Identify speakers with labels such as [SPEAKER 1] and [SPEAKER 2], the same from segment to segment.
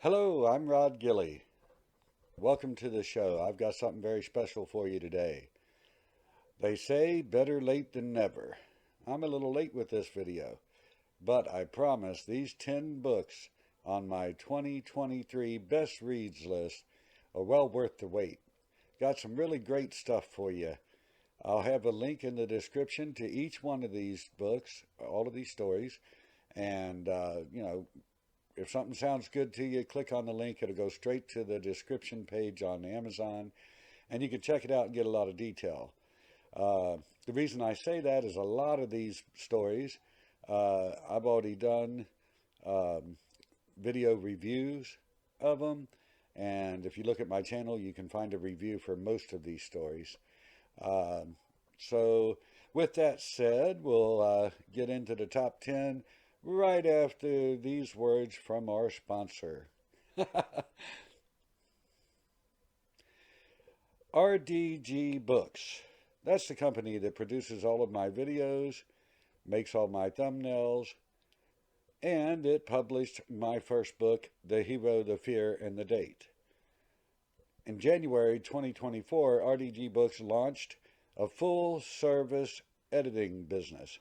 [SPEAKER 1] Hello, I'm RodGilley. Welcome to the show. I've got something very special for you today. They say better late than never. I'm a little late with this video, but I promise these 10 books on my 2023 best reads list are well worth the wait. Got some really great stuff for you. I'll have a link in the description to each one of these books, all of these stories, and if something sounds good to you, click on the link. It'll go straight to the description page on Amazon, and you can check it out and get a lot of detail. The reason I say that is a lot of these stories, I've already done video reviews of them, and if you look at my channel, you can find a review for most of these stories. So with that said, we'll get into the top 10 right after these words from our sponsor. RDG Books. That's the company that produces all of my videos, makes all my thumbnails, and it published my first book, The Hero, the Fear, and the Date. In January 2024, RDG Books launched a full-service editing business.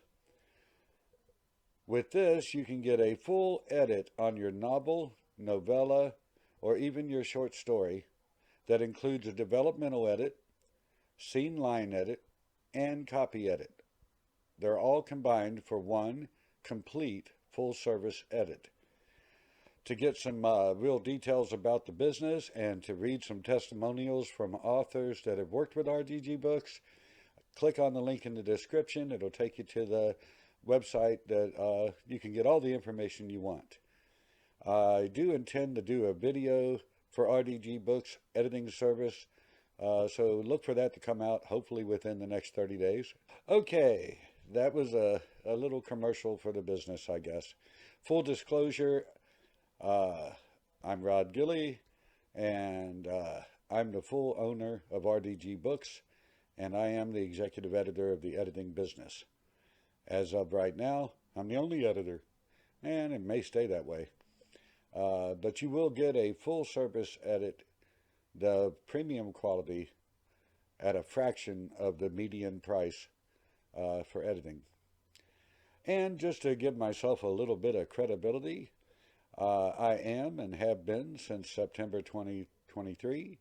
[SPEAKER 1] With this, you can get a full edit on your novel, novella, or even your short story that includes a developmental edit, scene line edit, and copy edit. They're all combined for one complete full-service edit. To get some real details about the business and to read some testimonials from authors that have worked with RDG Books, click on the link in the description. It'll take you to the website that you can get all the information you want. I do intend to do a video for RDG Books editing service, so look for that to come out hopefully within the next 30 days. Okay, that was a little commercial for the business, I guess. Full disclosure, I'm RodGilley, and I'm the full owner of RDG Books, and I am the executive editor of the editing business. As of right now, I'm the only editor, and it may stay that way. But you will get a full-service edit, the premium quality, at a fraction of the median price for editing. And just to give myself a little bit of credibility, I am and have been since September 2023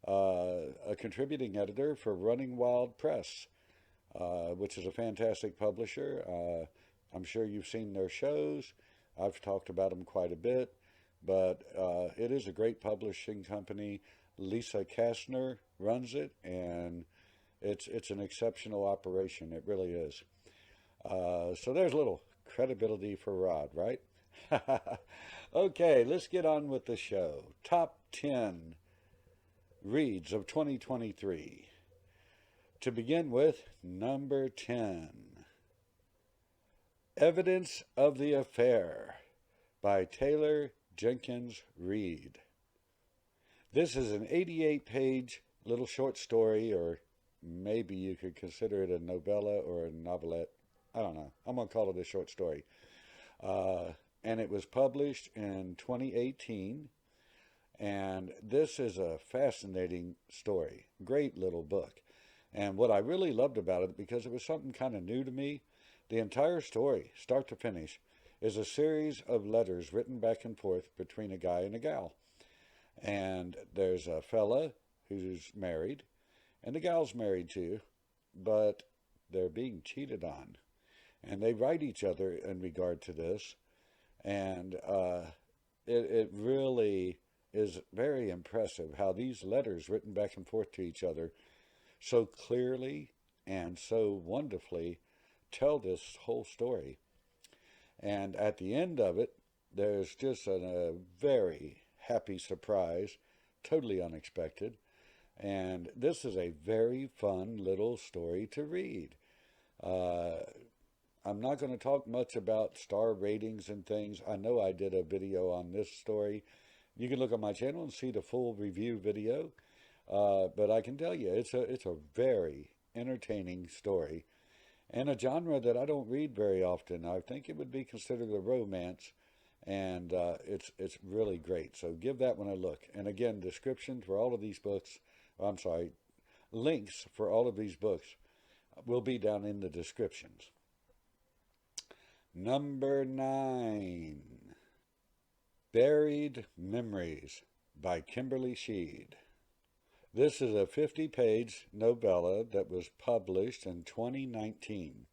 [SPEAKER 1] a contributing editor for Running Wild Press, which is a fantastic publisher. I'm sure you've seen their shows. I've talked about them quite a bit, but it is a great publishing company. Lisa Kastner runs it, and it's an exceptional operation. It really is. So there's a little credibility for Rod, right? Okay, let's get on with the show. Top 10 reads of 2023. To begin with, number 10, Evidence of the Affair by Taylor Jenkins Reid. This is an 88-page little short story, or maybe you could consider it a novella or a novelette. I don't know. I'm going to call it a short story. And it was published in 2018. And this is a fascinating story. Great little book. And what I really loved about it, because it was something kind of new to me, the entire story, start to finish, is a series of letters written back and forth between a guy and a gal. And there's a fella who's married, and the gal's married too, but they're being cheated on. And they write each other in regard to this. And it really is very impressive how these letters written back and forth to each other so clearly and so wonderfully tell this whole story. And at the end of it, there's just a very happy surprise, totally unexpected. And this is a very fun little story to read. I'm not going to talk much about star ratings and things. I know I did a video on this story. You can look on my channel and see the full review video. But I can tell you, it's a very entertaining story, and a genre that I don't read very often. I think it would be considered a romance, and it's really great. So give that one a look. And again, descriptions for all of these books, I'm sorry, links for all of these books will be down in the descriptions. Number 9, Buried Memories by Kimberly Sheed. This is a 50-page novella that was published in 2019.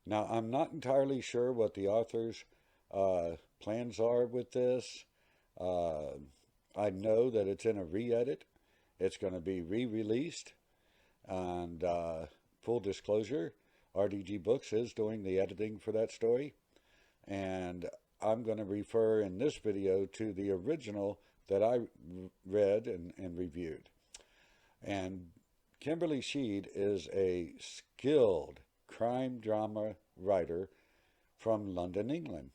[SPEAKER 1] Now, I'm not entirely sure what the author's plans are with this. I know that it's in a re-edit. It's going to be re-released. And full disclosure, RDG Books is doing the editing for that story. And I'm going to refer in this video to the original that I read and reviewed. And Kimberly Sheed is a skilled crime drama writer from London, England.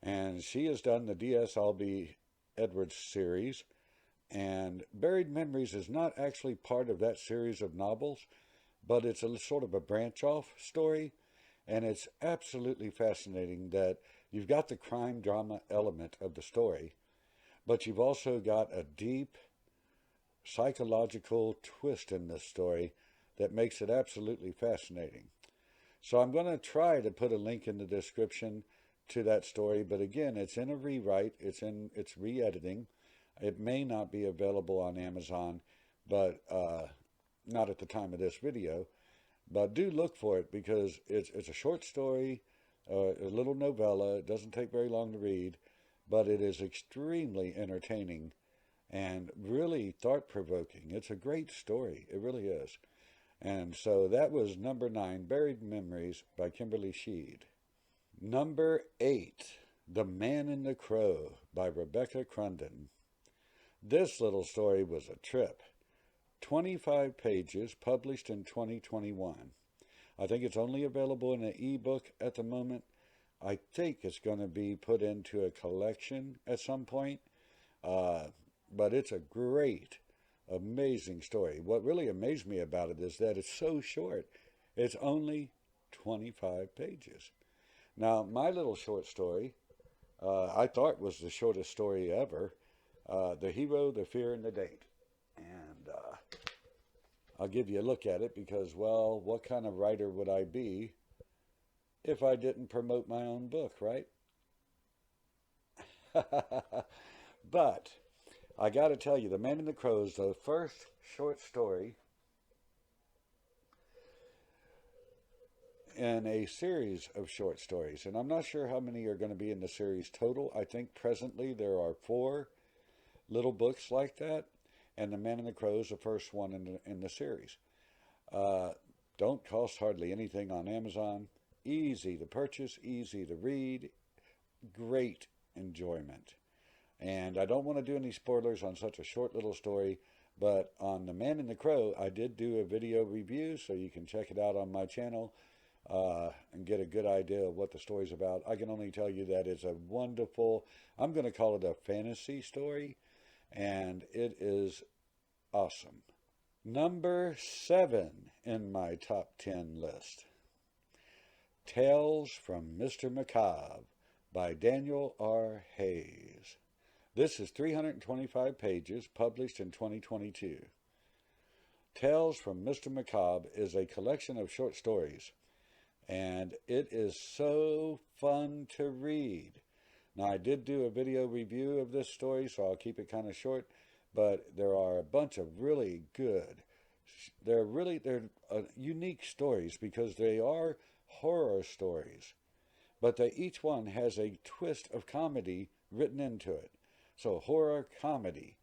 [SPEAKER 1] And she has done the D.S. Albee Edwards series. And Buried Memories is not actually part of that series of novels, but it's a sort of a branch-off story. And it's absolutely fascinating that you've got the crime drama element of the story, but you've also got a deep psychological twist in this story that makes it absolutely fascinating. So I'm going to try to put a link in the description to that story, but again, it's in a rewrite, it's re-editing. It may not be available on Amazon, but not at the time of this video. But do look for it because it's a short story, a little novella. It doesn't take very long to read, but it is extremely entertaining and really thought-provoking. It's a great story. It really is. And so that was number 9, Buried Memories by Kimberly Sheed. Number 8, The Man in the Crow by Rebecca Crunden. This little story was a trip. 25 pages, published in 2021. I think it's only available in an ebook at the moment. I think it's going to be put into a collection at some point. But it's a great, amazing story. What really amazed me about it is that it's so short. It's only 25 pages. Now, my little short story, I thought was the shortest story ever. The Hero, the Fear, and the Date. And I'll give you a look at it because, well, what kind of writer would I be if I didn't promote my own book, right? But I got to tell you, The Man in the Crow is the first short story in a series of short stories. And I'm not sure how many are going to be in the series total. I think presently there are 4 little books like that. And The Man in the Crow is the first one in the series. Don't cost hardly anything on Amazon. Easy to purchase, easy to read. Great enjoyment. And I don't want to do any spoilers on such a short little story, but on The Man in the Crow, I did do a video review, so you can check it out on my channel and get a good idea of what the story's about. I can only tell you that it's a wonderful, I'm going to call it a fantasy story, and it is awesome. Number 7 in my top 10 list. Tales from Mr. Macabre by Daniel R. Hayes. This is 325 pages, published in 2022. Tales from Mr. Macabre is a collection of short stories, and it is so fun to read. Now, I did do a video review of this story, so I'll keep it kind of short, but there are a bunch of really good, they're unique stories because they are horror stories, but each one has a twist of comedy written into it. So horror comedy.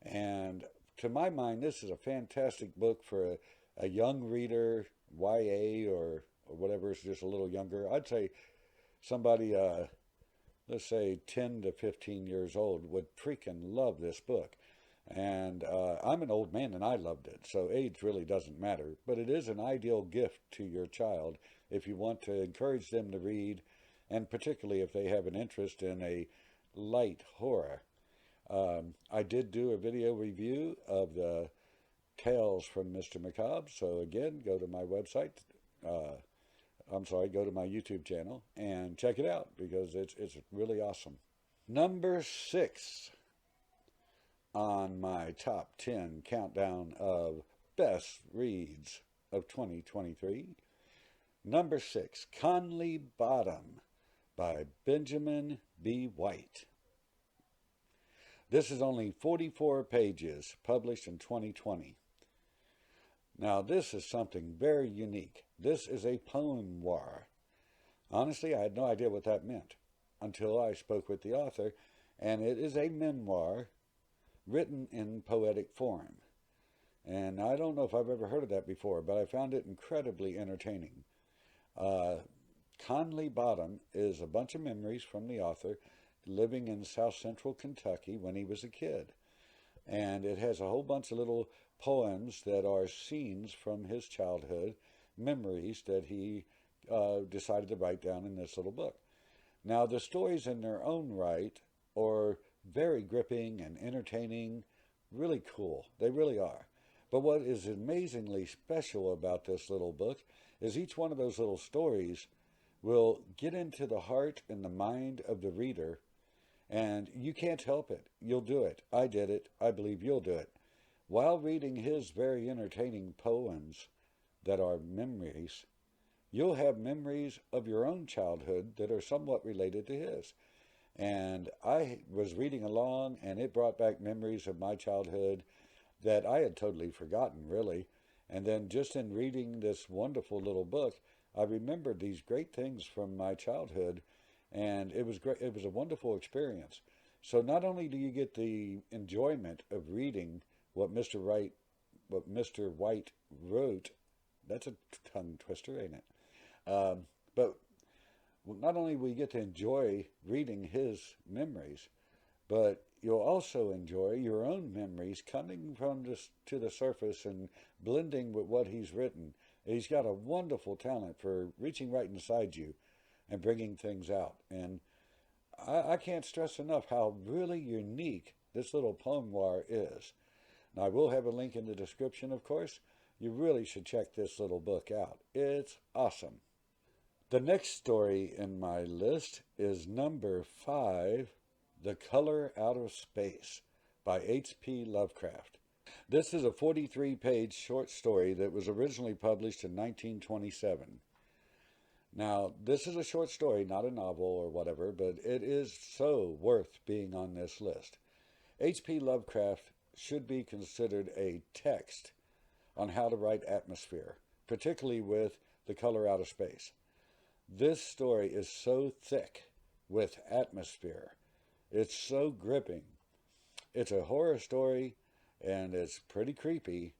[SPEAKER 1] And to my mind, this is a fantastic book for a young reader, YA or whatever is just a little younger. I'd say somebody, let's say 10 to 15 years old would freaking love this book. And I'm an old man and I loved it. So age really doesn't matter. But it is an ideal gift to your child if you want to encourage them to read, and particularly if they have an interest in a light horror. I did do a video review of the Tales from Mr. Macabre, so again, go to my website, go to my YouTube channel and check it out because it's really awesome. Number 6 on my top 10 countdown of best reads of 2023. Number 6, Conley Bottom by Benjamin B. White. This is only 44 pages, published in 2020. Now, this is something very unique. This is a poem-war. Honestly, I had no idea what that meant until I spoke with the author, and it is a memoir written in poetic form. And I don't know if I've ever heard of that before, but I found it incredibly entertaining. Conley Bottom is a bunch of memories from the author living in South Central Kentucky when he was a kid. And it has a whole bunch of little poems that are scenes from his childhood, memories that he decided to write down in this little book. Now, the stories in their own right are very gripping and entertaining, really cool. They really are. But what is amazingly special about this little book is each one of those little stories will get into the heart and the mind of the reader, and you can't help it. You'll do it. I did it. I believe you'll do it. While reading his very entertaining poems that are memories, you'll have memories of your own childhood that are somewhat related to his. And I was reading along, and it brought back memories of my childhood that I had totally forgotten, really. And then just in reading this wonderful little book, I remembered these great things from my childhood, and it was great. It was a wonderful experience. So not only do you get the enjoyment of reading what Mr. White wrote, that's a tongue twister, ain't it? But not only will you get to enjoy reading his memories, but you'll also enjoy your own memories coming to the surface and blending with what he's written. He's got a wonderful talent for reaching right inside you and bringing things out. And I can't stress enough how really unique this little poemoir is. Now, I will have a link in the description, of course. You really should check this little book out. It's awesome. The next story in my list is number 5, The Color Out of Space by H.P. Lovecraft. This is a 43-page short story that was originally published in 1927. Now, this is a short story, not a novel or whatever, but it is so worth being on this list. H.P. Lovecraft should be considered a text on how to write atmosphere, particularly with The Color Out of Space. This story is so thick with atmosphere. It's so gripping. It's a horror story, and it's pretty creepy.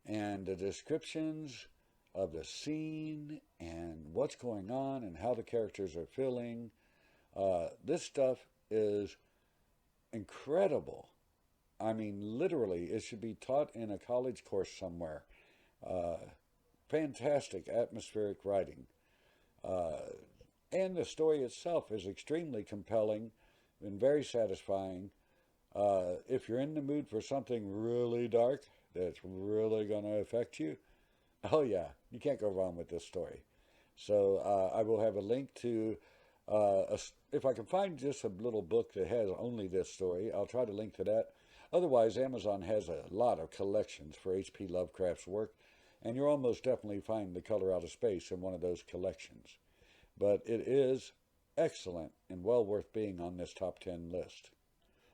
[SPEAKER 1] And the descriptions of the scene and what's going on and how the characters are feeling, this stuff is incredible. I mean, literally, it should be taught in a college course somewhere. Fantastic atmospheric writing. And the story itself is extremely compelling and very satisfying. If you're in the mood for something really dark that's really going to affect you, oh yeah, you can't go wrong with this story. So I will have a link to, if I can find just a little book that has only this story, I'll try to link to that. Otherwise, Amazon has a lot of collections for H.P. Lovecraft's work, and you'll almost definitely find The Color Out of Space in one of those collections. But it is excellent and well worth being on this top 10 list.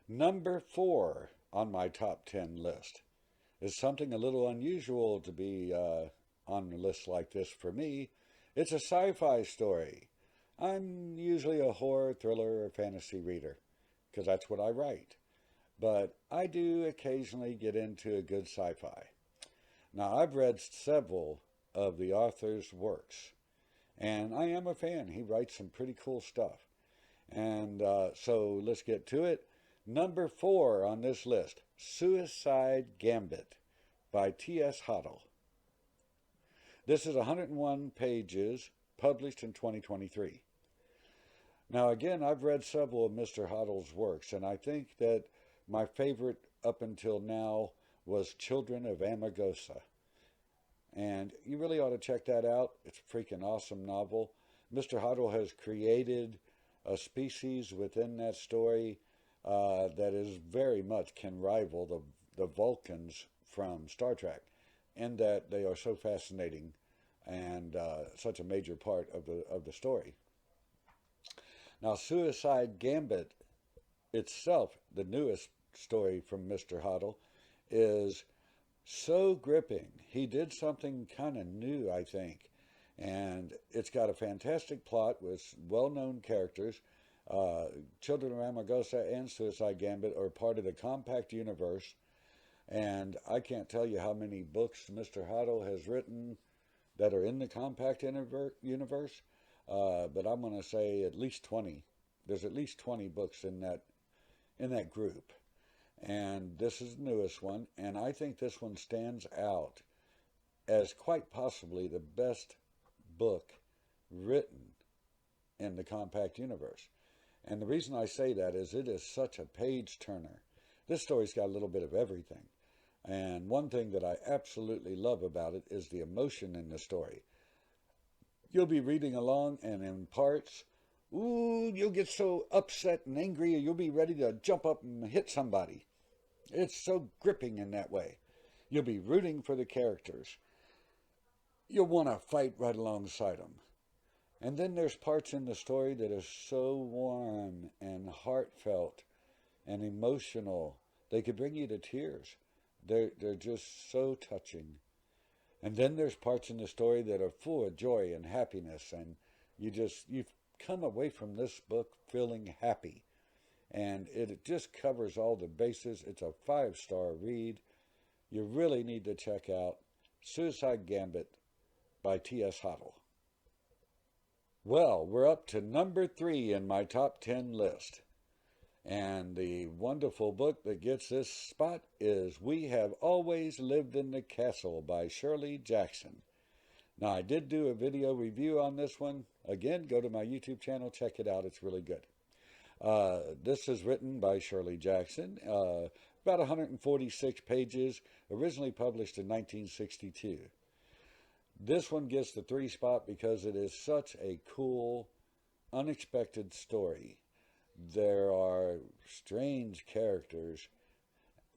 [SPEAKER 1] Number 4 on my top 10 list is something a little unusual to be on a list like this for me. It's a sci-fi story. I'm usually a horror, thriller, or fantasy reader because that's what I write. But I do occasionally get into a good sci-fi. Now, I've read several of the author's works, and I am a fan. He writes some pretty cool stuff. And so let's get to it. Number 4 on this list, Suicide Gambit by T.S. Hottle. This is 101 pages, published in 2023. Now, again, I've read several of Mr. Hottle's works, and I think that my favorite up until now was Children of Amargosa. And you really ought to check that out. It's a freaking awesome novel. Mr. Hottle has created a species within that story that is very much can rival the Vulcans from Star Trek, in that they are so fascinating and such a major part of the story. Now, Suicide Gambit itself, the newest story from Mr. Hottle, is so gripping. He did something kind of new, I think, and it's got a fantastic plot with well-known characters. Children of Amargosa and Suicide Gambit are part of the compact universe, and I can't tell you how many books Mr. Hottle has written that are in the compact universe, but I'm going to say at least 20. There's at least 20 books in that group. And this is the newest one, and I think this one stands out as quite possibly the best book written in the compact universe. And the reason I say that is it is such a page turner. This story's got a little bit of everything. And one thing that I absolutely love about it is the emotion in the story. You'll be reading along, and in parts, ooh, you'll get so upset and angry, you'll be ready to jump up and hit somebody. It's so gripping in that way. You'll be rooting for the characters. You'll want to fight right alongside them. And then there's parts in the story that are so warm and heartfelt and emotional. They could bring you to tears. They're just so touching. And then there's parts in the story that are full of joy and happiness, and you've come away from this book feeling happy. And it just covers all the bases. It's a 5-star read. You really need to check out Suicide Gambit by T.S. Hottle. Well, we're up to number 3 in my top 10 list. And the wonderful book that gets this spot is We Have Always Lived in the Castle by Shirley Jackson. Now, I did do a video review on this one. Again, go to my YouTube channel, check it out. It's really good. This is written by Shirley Jackson, about 146 pages, originally published in 1962. This one gets the 3 spot because it is such a cool, unexpected story. There are strange characters.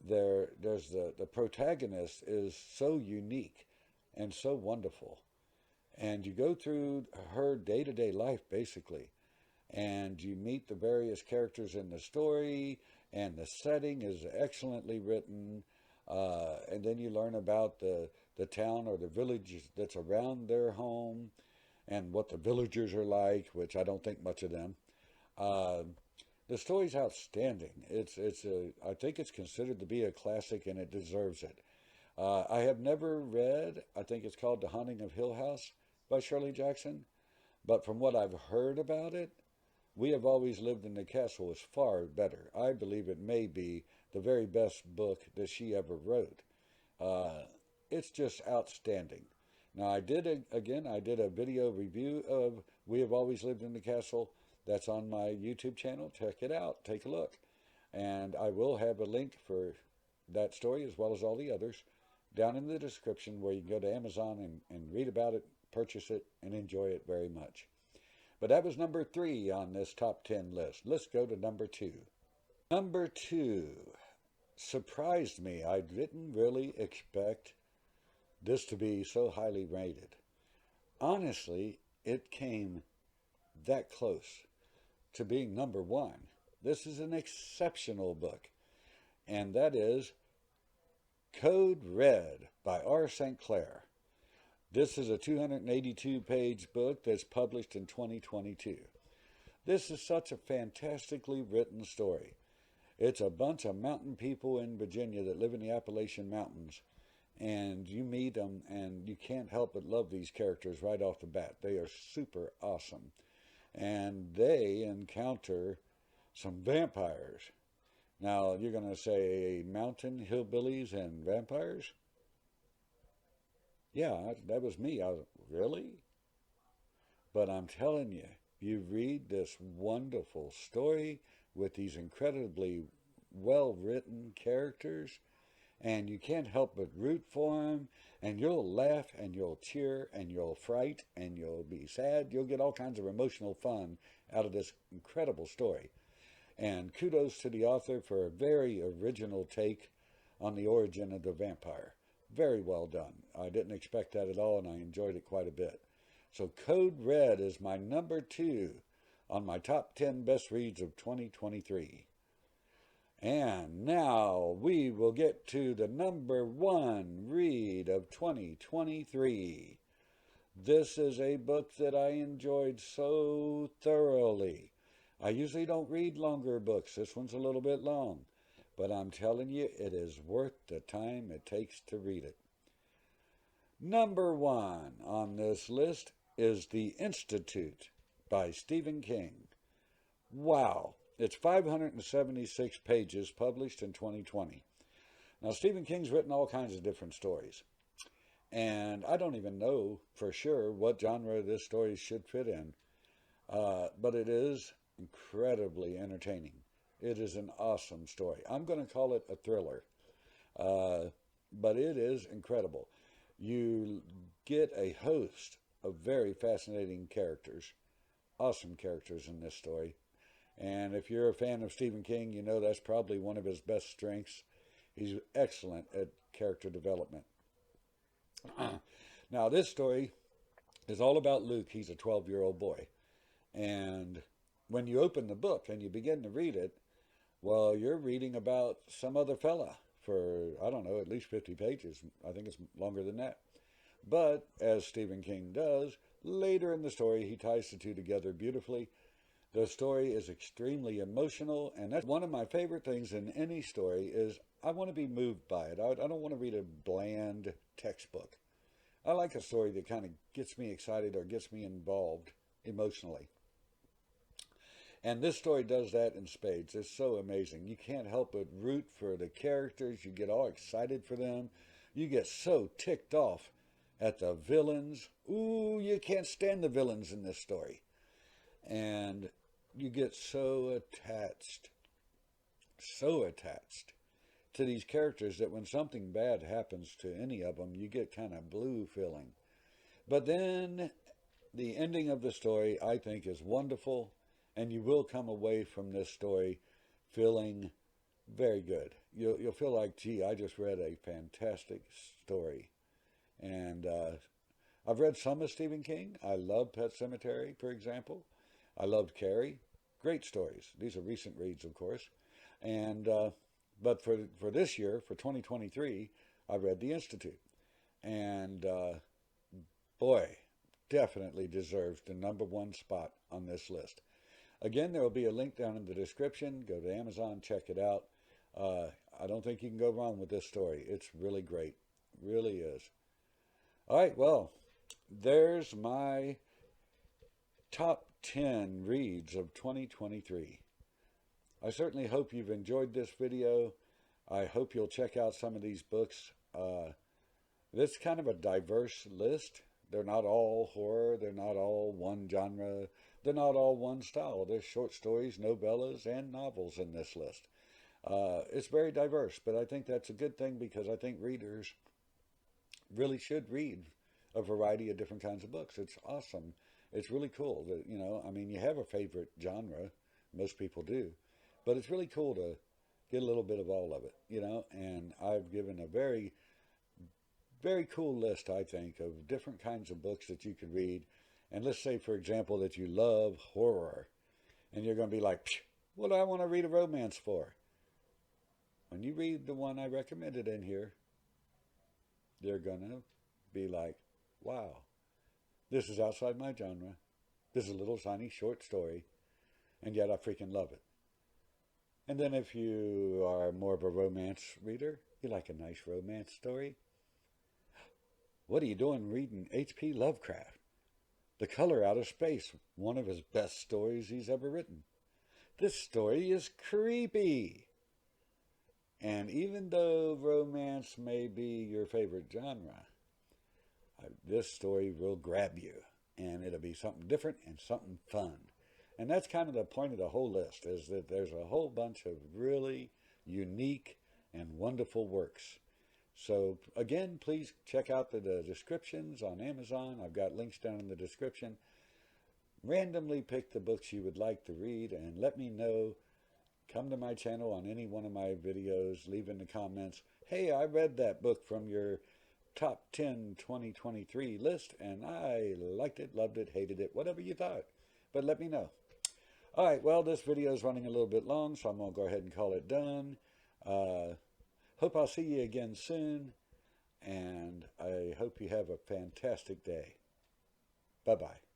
[SPEAKER 1] There's the protagonist is so unique and so wonderful. And you go through her day-to-day life, basically. And you meet the various characters in the story, and the setting is excellently written. And then you learn about the town or the village that's around their home, and what the villagers are like, which I don't think much of them. The story's outstanding. I think it's considered to be a classic, and it deserves it. I have never read, I think it's called The Haunting of Hill House by Shirley Jackson, but from what I've heard about it, We Have Always Lived in the Castle is far better. I believe it may be the very best book that she ever wrote. It's just outstanding. Now, I did a video review of We Have Always Lived in the Castle. That's on my YouTube channel. Check it out. Take a look. And I will have a link for that story as well as all the others down in the description, where you can go to Amazon and read about it, purchase it, and enjoy it very much. But that was number 3 on this top 10 list. Let's go to number 2. Number 2 surprised me. I didn't really expect this to be so highly rated. Honestly, it came that close to being number 1. This is an exceptional book, and that is Code Red by R. St. Clair. This is a 282-page book that's published in 2022. This is such a fantastically written story. It's a bunch of mountain people in Virginia that live in the Appalachian Mountains, and you meet them, and you can't help but love these characters right off the bat. They are super awesome. And they encounter some vampires. Now, you're going to say mountain hillbillies and vampires? Yeah, that was me. Really? But I'm telling you, you read this wonderful story with these incredibly well-written characters, and you can't help but root for him, and you'll laugh and you'll cheer and you'll fright and you'll be sad. You'll get all kinds of emotional fun out of this incredible story. And kudos to the author for a very original take on the origin of the vampire. Very well done. I didn't expect that at all, and I enjoyed it quite a bit. So Code Red is my number 2 on my top 10 best reads of 2023. And now we will get to the number 1 read of 2023. This is a book that I enjoyed so thoroughly. I usually don't read longer books. This one's a little bit long. But I'm telling you, it is worth the time it takes to read it. Number 1 on this list is The Institute by Stephen King. Wow. It's 576 pages, published in 2020. Now, Stephen King's written all kinds of different stories. And I don't even know for sure what genre this story should fit in. But it is incredibly entertaining. It is an awesome story. I'm going to call it a thriller. But it is incredible. You get a host of very fascinating characters. Awesome characters in this story. And if you're a fan of Stephen King, you know that's probably one of his best strengths. He's excellent at character development. Now, this story is all about Luke. He's a 12-year-old boy. And when you open the book and you begin to read it, well, you're reading about some other fella for, I don't know, at least 50 pages. I think it's longer than that. But, as Stephen King does, later in the story, he ties the two together beautifully. The story is extremely emotional, and that's one of my favorite things in any story is I want to be moved by it. I don't want to read a bland textbook. I like a story that kind of gets me excited or gets me involved emotionally. And this story does that in spades. It's so amazing. You can't help but root for the characters. You get all excited for them. You get so ticked off at the villains. Ooh, you can't stand the villains in this story. And you get so attached to these characters that when something bad happens to any of them, you get kind of blue feeling. But then the ending of the story, I think, is wonderful, and you will come away from this story feeling very good. You'll feel like, gee, I just read a fantastic story. And I've read some of Stephen King. I love Pet Sematary, for example. I loved Carrie. Great stories. These are recent reads, of course. And but for this year, for 2023, I read The Institute. And boy, definitely deserves the number 1 spot on this list. Again, there will be a link down in the description. Go to Amazon, check it out. I don't think you can go wrong with this story. It's really great. Really is. All right, well, there's my top 10 reads of 2023. I certainly hope you've enjoyed this video. I hope you'll check out some of these books. This is kind of a diverse list. They're not all horror. They're not all one genre. They're not all one style. There's short stories, novellas, and novels in this list. It's very diverse, but I think that's a good thing because I think readers really should read a variety of different kinds of books. It's awesome. It's really cool that, I mean, you have a favorite genre. Most people do. But it's really cool to get a little bit of all of it, and I've given a very, very cool list, I think, of different kinds of books that you could read. And let's say, for example, that you love horror, and you're going to be like, what do I want to read a romance for? When you read the one I recommended in here, you're going to be like, wow, this is outside my genre. This is a little tiny short story, and yet I freaking love it. And then if you are more of a romance reader, you like a nice romance story. What are you doing reading H.P. Lovecraft? The Color Out of Space, one of his best stories he's ever written. This story is creepy. And even though romance may be your favorite genre, this story will grab you. And it'll be something different and something fun. And that's kind of the point of the whole list, is that there's a whole bunch of really unique and wonderful works. So again, please check out the descriptions on Amazon. I've got links down in the description. Randomly pick the books you would like to read and let me know. Come to my channel on any one of my videos. Leave in the comments, hey, I read that book from your top 10 2023 list and I liked it, loved it, hated it, whatever you thought. But let me know. All right, well, this video is running a little bit long, so I'm going to go ahead and call it done. Hope I'll see you again soon, and I hope you have a fantastic day. Bye-bye.